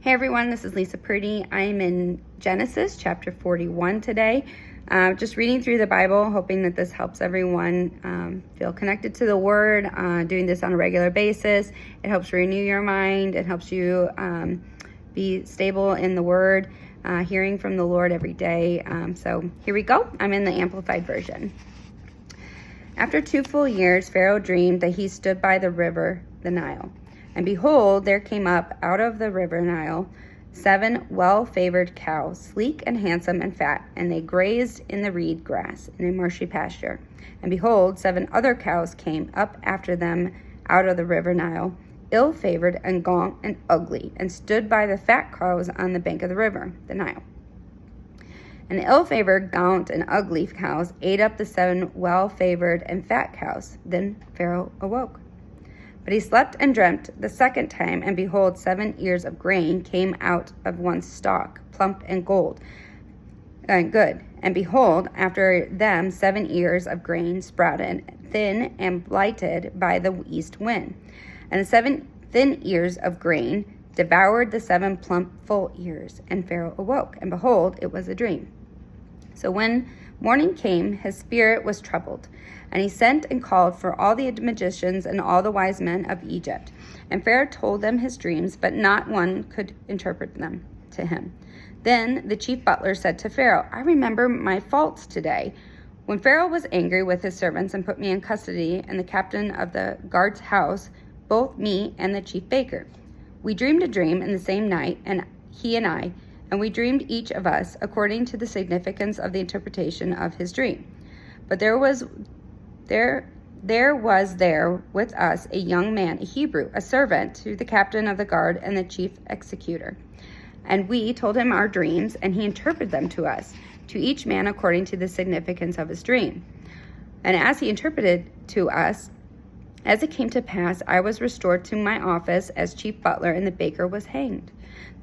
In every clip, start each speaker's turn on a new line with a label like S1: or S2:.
S1: Hey everyone, this is Lisa Purdy. I'm in Genesis chapter 41 today. Just reading through the Bible, hoping that this helps everyone feel connected to the Word, doing this on a regular basis. It helps renew your mind. It helps you be stable in the Word, hearing from the Lord every day. So here we go. I'm in the Amplified Version. After 2 full years, Pharaoh dreamed that he stood by the river, the Nile. And behold, there came up out of the river Nile 7 well-favored cows, sleek and handsome and fat, and they grazed in the reed grass in a marshy pasture. And behold, 7 other cows came up after them out of the river Nile, ill-favored and gaunt and ugly, and stood by the fat cows on the bank of the river, the Nile. And the ill-favored, gaunt, and ugly cows ate up the 7 well-favored and fat cows. Then Pharaoh awoke. But he slept and dreamt the second time, and behold, 7 ears of grain came out of one stalk, plump and good. And behold, after them 7 ears of grain sprouted, thin and blighted by the east wind. And the 7 thin ears of grain devoured the 7 plump full ears. And Pharaoh awoke, and behold, it was a dream. So when morning came, his spirit was troubled, and he sent and called for all the magicians and all the wise men of Egypt. And Pharaoh told them his dreams, but not one could interpret them to him. Then the chief butler said to Pharaoh, I remember my faults today, when Pharaoh was angry with his servants and put me in custody and the captain of the guard's house, both me and the chief baker. We dreamed a dream in the same night, and he and I, and we dreamed each of us according to the significance of the interpretation of his dream. But there was there with us a young man, a Hebrew, a servant to the captain of the guard and the chief executor. And we told him our dreams, and he interpreted them to us, to each man according to the significance of his dream. And as he interpreted to us, as it came to pass, I was restored to my office as chief butler, and the baker was hanged.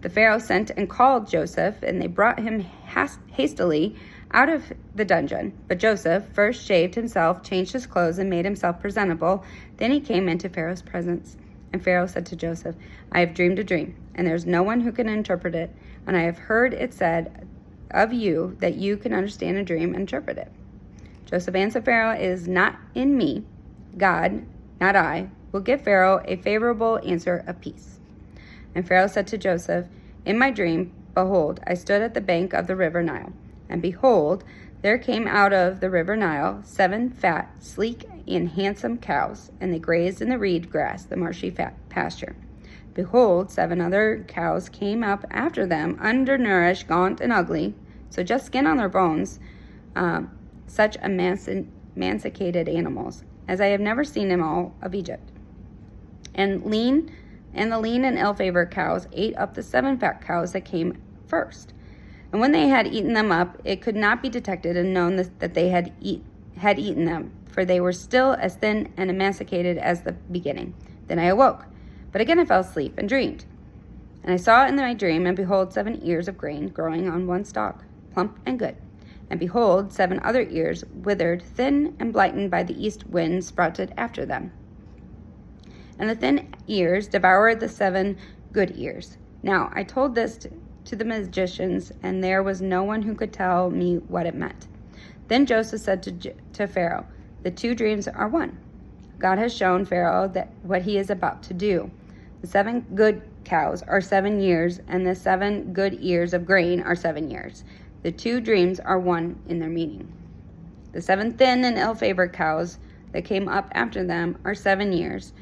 S1: The Pharaoh sent and called Joseph, and they brought him hastily out of the dungeon. But Joseph first shaved himself, changed his clothes, and made himself presentable. Then he came into Pharaoh's presence. And Pharaoh said to Joseph, I have dreamed a dream, and there is no one who can interpret it. And I have heard it said of you that you can understand a dream and interpret it. Joseph answered Pharaoh, it is not in me. God, not I, will give Pharaoh a favorable answer of peace. And Pharaoh said to Joseph, in my dream, behold, I stood at the bank of the river Nile. And behold, there came out of the river Nile 7 fat, sleek, and handsome cows, and they grazed in the reed grass, the marshy pasture. Behold, 7 other cows came up after them, undernourished, gaunt, and ugly, so just skin on their bones, such emaciated animals, as I have never seen in all of Egypt. And the lean and ill-favored cows ate up the 7 fat cows that came first. And when they had eaten them up, it could not be detected and known that they had eaten them, for they were still as thin and emaciated as the beginning. Then I awoke, but again I fell asleep and dreamed. And I saw in my dream, and behold, 7 ears of grain growing on one stalk, plump and good. And behold, 7 other ears, withered, thin and blighted by the east wind, sprouted after them. And the thin ears devoured the 7 good ears. Now I told this to the magicians, and there was no one who could tell me what it meant. Then Joseph said to Pharaoh, the 2 dreams are one. God has shown Pharaoh that what he is about to do. The 7 good cows are 7 years, and the 7 good ears of grain are 7 years. The 2 dreams are one in their meaning. The 7 thin and ill-favored cows that came up after them are 7 years,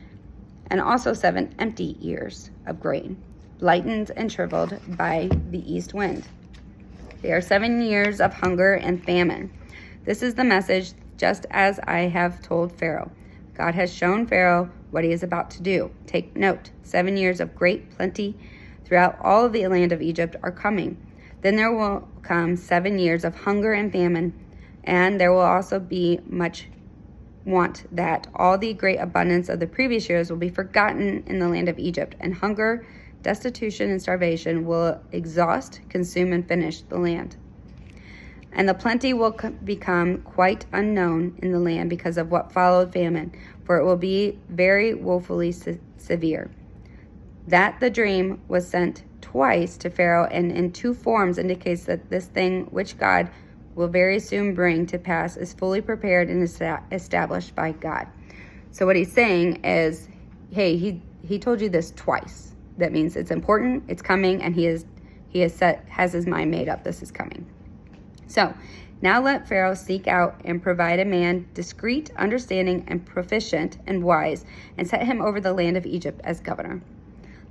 S1: and also 7 empty ears of grain, blighted and shriveled by the east wind. They are 7 years of hunger and famine. This is the message, just as I have told Pharaoh. God has shown Pharaoh what he is about to do. Take note, 7 years of great plenty throughout all of the land of Egypt are coming. Then there will come 7 years of hunger and famine, and there will also be much want that all the great abundance of the previous years will be forgotten in the land of Egypt, and hunger, destitution, and starvation will exhaust, consume, and finish the land. And the plenty will become quite unknown in the land because of what followed famine, for it will be very woefully severe. That the dream was sent twice to Pharaoh and in two forms indicates that this thing which God will very soon bring to pass is fully prepared and established by God. So what he's saying is, hey, he told you this twice. That means it's important, it's coming, and he has his mind made up. This is coming. So now let Pharaoh seek out and provide a man discreet, understanding, and proficient and wise, and set him over the land of Egypt as governor.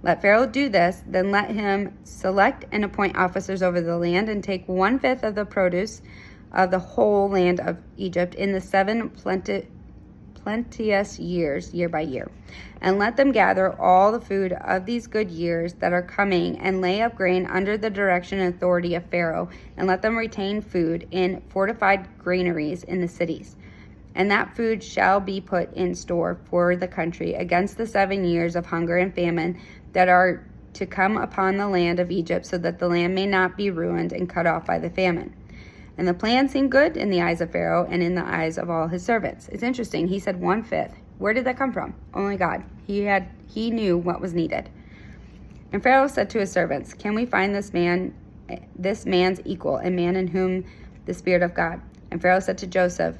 S1: Let Pharaoh do this, then let him select and appoint officers over the land and take 1/5 of the produce of the whole land of Egypt in the 7 plenteous years, year by year. And let them gather all the food of these good years that are coming and lay up grain under the direction and authority of Pharaoh, and let them retain food in fortified granaries in the cities. And that food shall be put in store for the country against the 7 years of hunger and famine that are to come upon the land of Egypt, so that the land may not be ruined and cut off by the famine. And the plan seemed good in the eyes of Pharaoh and in the eyes of all his servants. It's interesting. He said 1/5. Where did that come from? Only God. He knew what was needed. And Pharaoh said to his servants, "Can we find this man's equal, a man in whom the Spirit of God?" And Pharaoh said to Joseph,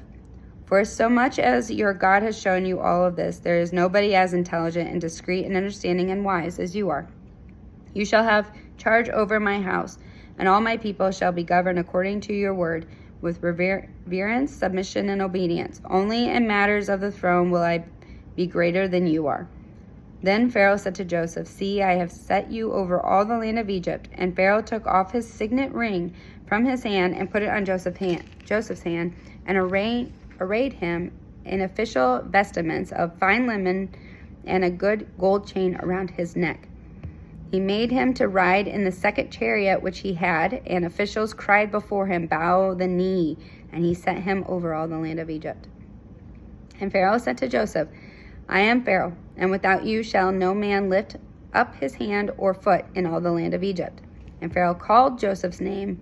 S1: "For so much as your God has shown you all of this, there is nobody as intelligent and discreet and understanding and wise as you are. You shall have charge over my house, and all my people shall be governed according to your word, with reverence, submission, and obedience. Only in matters of the throne will I be greater than you are." Then Pharaoh said to Joseph, "See, I have set you over all the land of Egypt." And Pharaoh took off his signet ring from his hand and put it on Joseph's hand, and arrayed him in official vestments of fine linen and a good gold chain around his neck. He made him to ride in the second chariot which he had, and officials cried before him, "Bow the knee," and he set him over all the land of Egypt. And Pharaoh said to Joseph, "I am Pharaoh, and without you shall no man lift up his hand or foot in all the land of Egypt." And Pharaoh called Joseph's name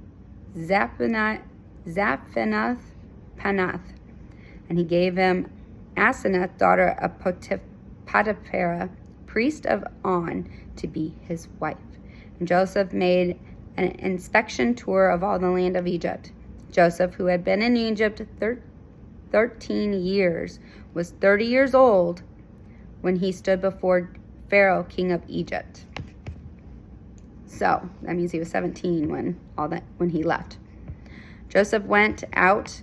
S1: Zaphenath-Panath, and he gave him Asenath, daughter of Potiphera, priest of On, to be his wife. And Joseph made an inspection tour of all the land of Egypt. Joseph, who had been in Egypt 13 years, was 30 years old when he stood before Pharaoh, king of Egypt. So that means he was 17 when he left. Joseph went out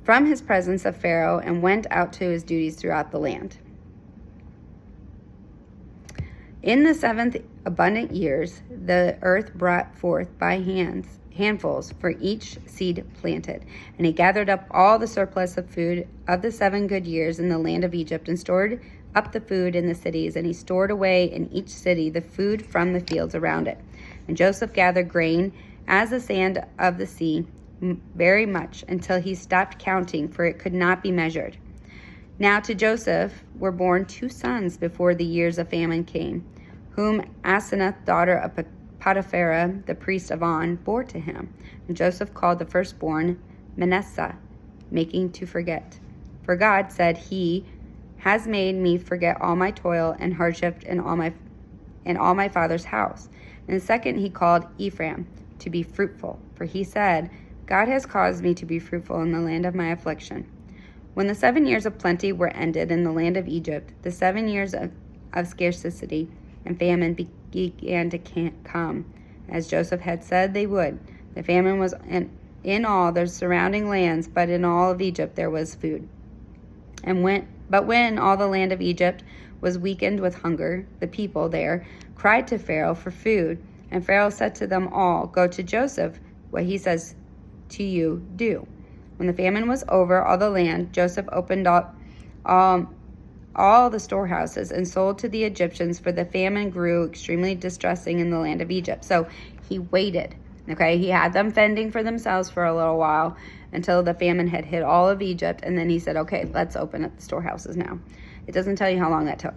S1: from his presence of Pharaoh and went out to his duties throughout the land. In the 7th abundant years, the earth brought forth by handfuls for each seed planted. And he gathered up all the surplus of food of the 7 good years in the land of Egypt, and stored up the food in the cities. And he stored away in each city the food from the fields around it. And Joseph gathered grain as the sand of the sea, very much, until he stopped counting, for it could not be measured. Now to Joseph were born 2 sons before the years of famine came, whom Asenath, daughter of Potiphera, the priest of On, bore to him. And Joseph called the firstborn Manasseh, making to forget. For God said, "He has made me forget all my toil and hardship in all my father's house." And the second he called Ephraim, to be fruitful. For he said, "God has caused me to be fruitful in the land of my affliction." When the 7 years of plenty were ended in the land of Egypt, the 7 years of scarcity and famine began to come, as Joseph had said they would. The famine was in all the surrounding lands, but in all of Egypt there was food. But when all the land of Egypt was weakened with hunger, the people there cried to Pharaoh for food. And Pharaoh said to them all, "Go to Joseph, what he says to you, do." When the famine was over all the land, Joseph opened up all the storehouses and sold to the Egyptians, for the famine grew extremely distressing in the land of Egypt. So he waited. Okay, he had them fending for themselves for a little while until the famine had hit all of Egypt, and then he said, "Okay, let's open up the storehouses now." It doesn't tell you how long that took.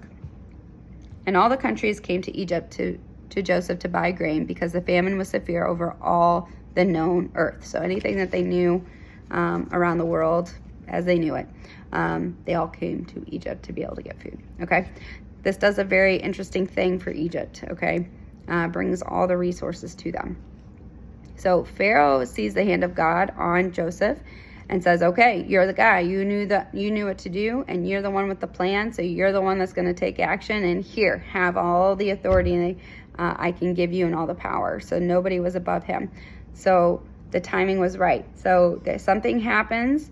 S1: And all the countries came to Egypt to Joseph to buy grain, because the famine was severe over all the known earth. So anything that they knew around the world as they knew it, they all came to Egypt to be able to get food. Okay, this does a very interesting thing for Egypt. Okay, brings all the resources to them. So Pharaoh sees the hand of God on Joseph and says, okay, you're the guy. You knew what to do, and you're the one with the plan, so you're the one that's going to take action, and here, have all the authority I can give you and all the power. So nobody was above him. So the timing was right. So something happens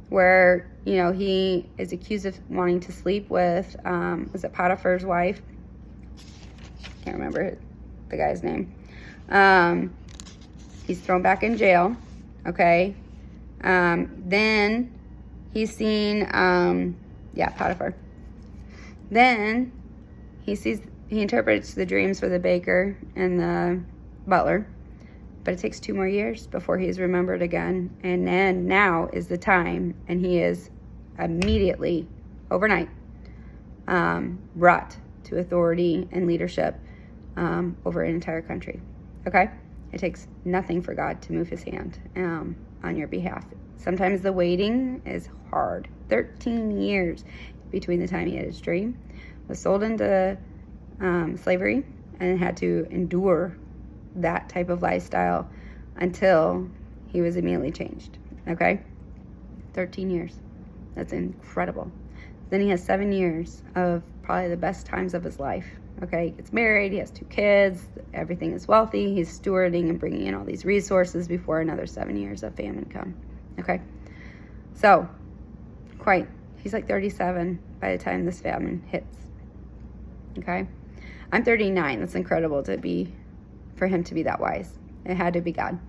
S1: where, he is accused of wanting to sleep with, was it Potiphar's wife? Can't remember the guy's name. He's thrown back in jail, okay? Then he's seen, Potiphar. Then he interprets the dreams for the baker and the butler, but it takes 2 more years before he's remembered again. And then now is the time, and he is immediately, overnight, brought to authority and leadership over an entire country, okay? It takes nothing for God to move his hand on your behalf. Sometimes the waiting is hard. 13 years between the time he had his dream, was sold into slavery, and had to endure that type of lifestyle until he was immediately changed, okay? 13 years. That's incredible. Then he has 7 years of probably the best times of his life. Okay, he gets married, he has 2 kids, everything is wealthy, he's stewarding and bringing in all these resources before another 7 years of famine come. Okay, so he's like 37 by the time this famine hits. Okay, I'm 39. That's incredible for him to be that wise. It had to be God.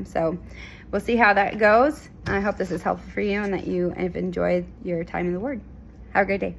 S1: So we'll see how that goes. I hope this is helpful for you and that you have enjoyed your time in the Word. Have a great day.